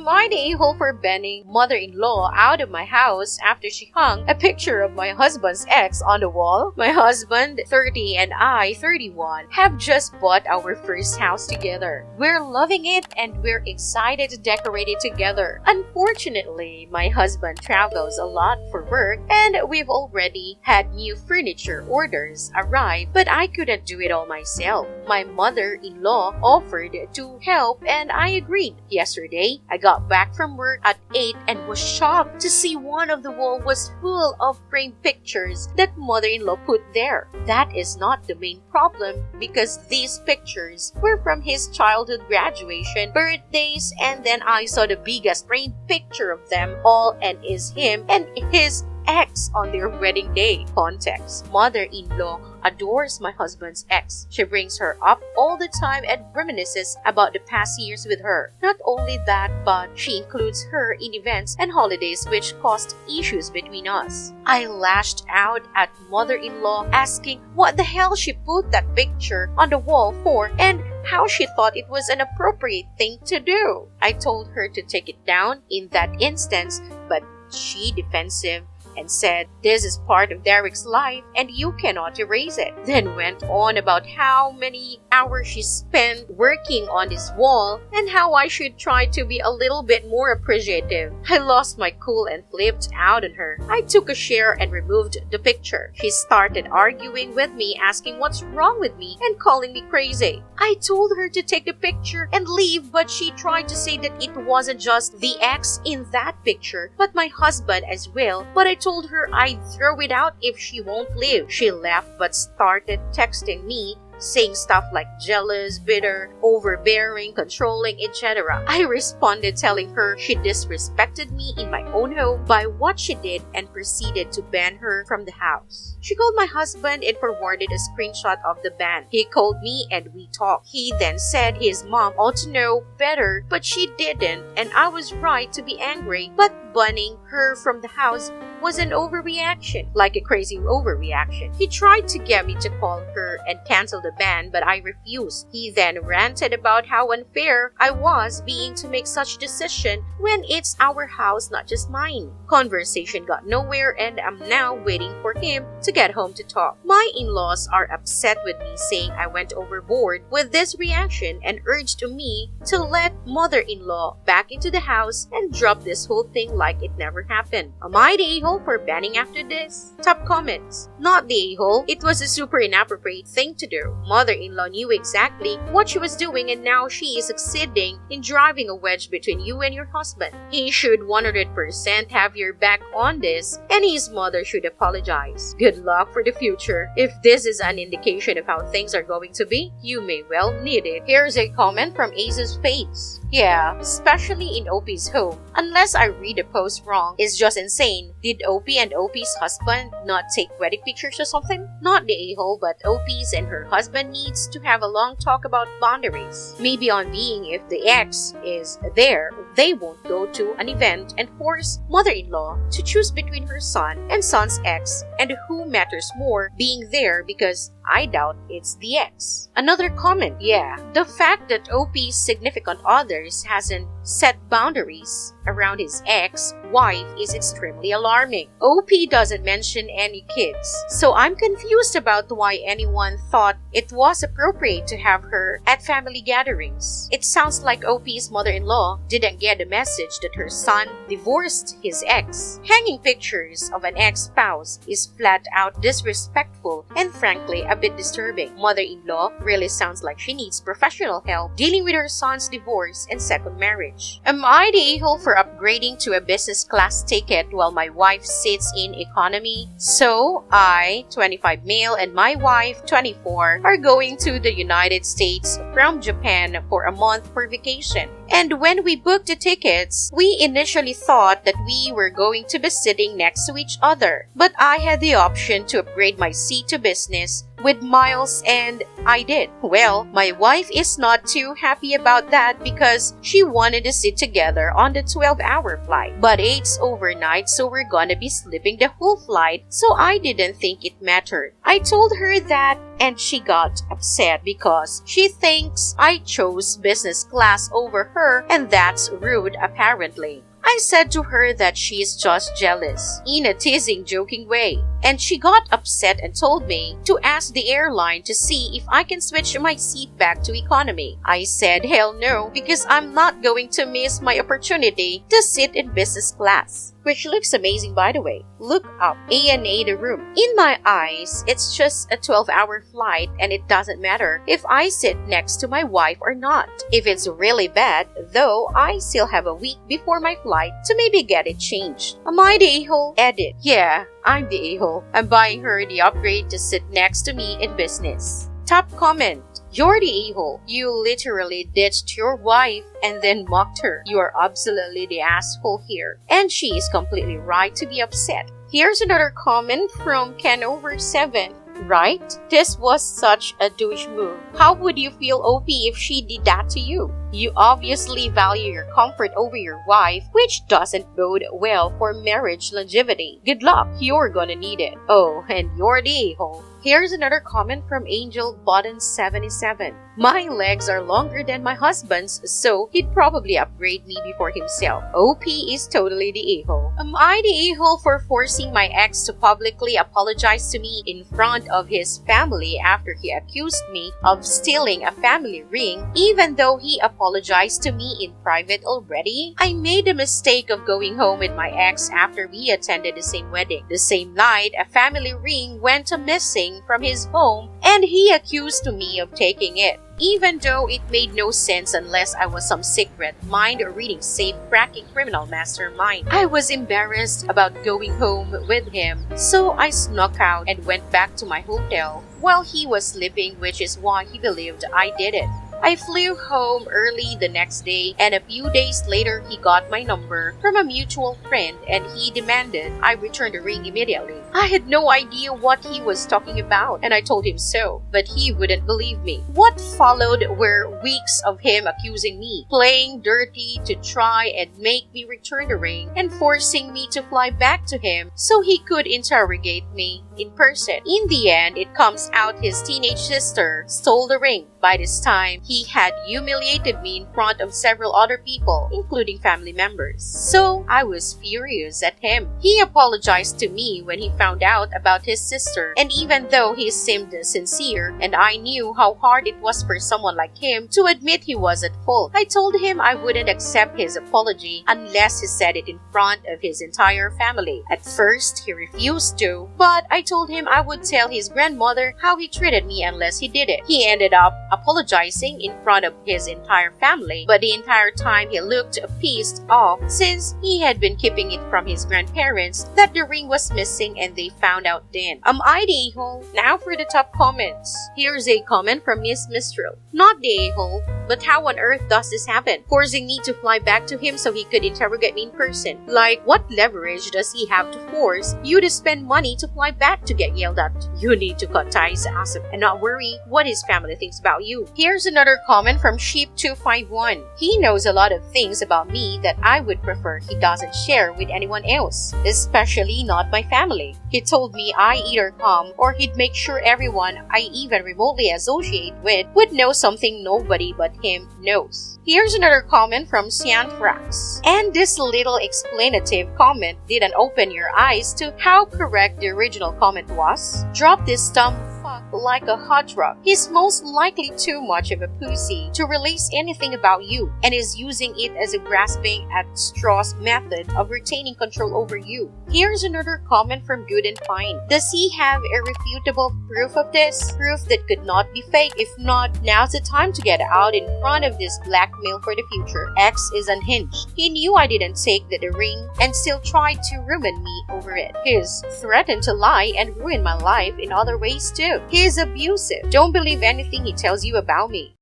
Am I the a-hole for banning mother-in-law out of my house after she hung a picture of my husband's ex on the wall? My husband, 30, and I, 31, have just bought our first house together. We're loving it and we're excited to decorate it together. Unfortunately, my husband travels a lot for work and we've already had new furniture orders arrive, but I couldn't do it all myself. My mother-in-law offered to help and I agreed. Yesterday, I got back from work at 8 and was shocked to see one of the wall was full of framed pictures that mother-in-law put there. That is not the main problem because these pictures were from his childhood graduation, birthdays, and then I saw the biggest framed picture of them all and is him and his ex on their wedding day. Context: mother-in-law adores my husband's ex. She brings her up all the time and reminisces about the past years with her. Not only that, but she includes her in events and holidays which caused issues between us. I lashed out at mother-in-law asking what the hell she put that picture on the wall for and how she thought it was an appropriate thing to do. I told her to take it down in that instance, but she defensive and said, "This is part of Derek's life and you cannot erase it." Then went on about how many hours she spent working on this wall and how I should try to be a little bit more appreciative. I lost my cool and flipped out on her. I took a chair and removed the picture. She started arguing with me, asking what's wrong with me and calling me crazy. I told her to take the picture and leave, but she tried to say that it wasn't just the ex in that picture, but my husband as well. But I told her I'd throw it out if she won't leave. She left but started texting me saying stuff like jealous, bitter, overbearing, controlling, etc. I responded telling her she disrespected me in my own home by what she did and proceeded to ban her from the house. She called my husband and forwarded a screenshot of the ban. He called me and we talked. He then said his mom ought to know better, but she didn't and I was right to be angry, but banning her from the house was an overreaction, like a crazy overreaction. He tried to get me to call her and cancel the ban, but I refused. He then ranted about how unfair I was being to make such decision when it's our house, not just mine. Conversation got nowhere and I'm now waiting for him to get home to talk. My in-laws are upset with me, saying I went overboard with this reaction and urged me to let mother-in-law back into the house and drop this whole thing like it never happened. Am I the a-hole for banning after this? Top comments: not the a-hole. It was a super inappropriate thing to do. Mother-in-law knew exactly what she was doing and now she is succeeding in driving a wedge between you and your husband. He should 100% have your back on this and his mother should apologize. Good luck for the future. If this is an indication of how things are going to be, you may well need it. Here's a comment from Ace's Face. Yeah, especially in OP's home. Unless I read the post wrong, it's just insane. Did OP and OP's husband not take wedding pictures or something? Not the a-hole, but OP's and her husband needs to have a long talk about boundaries. Maybe on being if the ex is there, they won't go to an event and force mother-in-law to choose between her son and son's ex and who matters more being there because I doubt it's the ex. Another comment: yeah, the fact that OP's significant others hasn't set boundaries around his ex-wife is extremely alarming. OP doesn't mention any kids, so I'm confused about why anyone thought it was appropriate to have her at family gatherings. It sounds like OP's mother-in-law didn't get the message that her son divorced his ex. Hanging pictures of an ex-spouse is flat out disrespectful and frankly a bit disturbing. Mother-in-law really sounds like she needs professional help dealing with her son's divorce and second marriage. Am I the a-hole for upgrading to a business class ticket while my wife sits in economy? So, I, 25 male, and my wife, 24, are going to the United States from Japan for a month for vacation. And when we booked the tickets, we initially thought that we were going to be sitting next to each other. But I had the option to upgrade my seat to business with miles, and I did. Well, my wife is not too happy about that because she wanted to sit together on the 12-hour flight. But it's overnight, so we're gonna be sleeping the whole flight, so I didn't think it mattered. I told her that, and she got upset because she thinks I chose business class over her, and that's rude apparently. I said to her that she's just jealous, in a teasing, joking way, and she got upset and told me to ask the airline to see if I can switch my seat back to economy. I said hell no, because I'm not going to miss my opportunity to sit in business class, which looks amazing by the way. Look up ANA the room. In my eyes, it's just a 12-hour flight and it doesn't matter if I sit next to my wife or not. If it's really bad, though, I still have a week before my flight to maybe get it changed. Am I the a-hole? Edit. Yeah, I'm the a-hole. I'm buying her the upgrade to sit next to me in business. Top comment. You're the a-hole. You literally ditched your wife and then mocked her. You are absolutely the asshole here. And she is completely right to be upset. Here's another comment from Ken7. Right? This was such a douche move. How would you feel, OP, if she did that to you? You obviously value your comfort over your wife, which doesn't bode well for marriage longevity. Good luck. You're gonna need it. Oh, and you're the a-hole. Here's another comment from Angel Button 77. My legs are longer than my husband's, so he'd probably upgrade me before himself. OP is totally the a-hole. Am I the a-hole for forcing my ex to publicly apologize to me in front of his family after he accused me of stealing a family ring, even though he apologized to me in private already? I made the mistake of going home with my ex after we attended the same wedding. The same night, a family ring went missing from his home, and he accused me of taking it, even though it made no sense unless I was some secret mind-reading, safe-cracking criminal mastermind. I was embarrassed about going home with him, so I snuck out and went back to my hotel while he was sleeping, which is why he believed I did it. I flew home early the next day, and a few days later he got my number from a mutual friend and he demanded I return the ring immediately. I had no idea what he was talking about, and I told him so, but he wouldn't believe me. What followed were weeks of him accusing me, playing dirty to try and make me return the ring, and forcing me to fly back to him so he could interrogate me in person. In the end, it comes out his teenage sister stole the ring. By this time, he had humiliated me in front of several other people, including family members. So I was furious at him. He apologized to me when he found out about his sister, and even though he seemed sincere and I knew how hard it was for someone like him to admit he was at fault, I told him I wouldn't accept his apology unless he said it in front of his entire family. At first, he refused to, but I told him I would tell his grandmother how he treated me unless he did it. He ended up apologizing in front of his entire family, but the entire time he looked pissed off since he had been keeping it from his grandparents that the ring was missing and they found out then. Am I the a-hole? Now for the top comments. Here's a comment from Miss Mistral. Not the a-hole, but how on earth does this happen? Forcing me to fly back to him so he could interrogate me in person. Like, what leverage does he have to force you to spend money to fly back to get yelled at? You need to cut ties ASAP and not worry what his family thinks about you. Here's another comment from Sheep251. He knows a lot of things about me that I would prefer he doesn't share with anyone else, especially not my family. He told me I either come or he'd make sure everyone I even remotely associate with would know something nobody but him knows. Here's another comment from Cianfrax. And this little explanative comment didn't open your eyes to how correct the original comment was? Drop this dumb fuck like a hot rock. He's most likely too much of a pussy to release anything about you and is using it as a grasping at straws method of retaining control over you. Here's another comment from Good and Fine. Does he have irrefutable proof of this? Proof that could not be fake? If not, now's the time to get out in front of this blackmail for the future. X is unhinged. He knew I didn't take the ring and still tried to ruin me over it. He's threatened to lie and ruin my life in other ways too. He is abusive. Don't believe anything he tells you about me.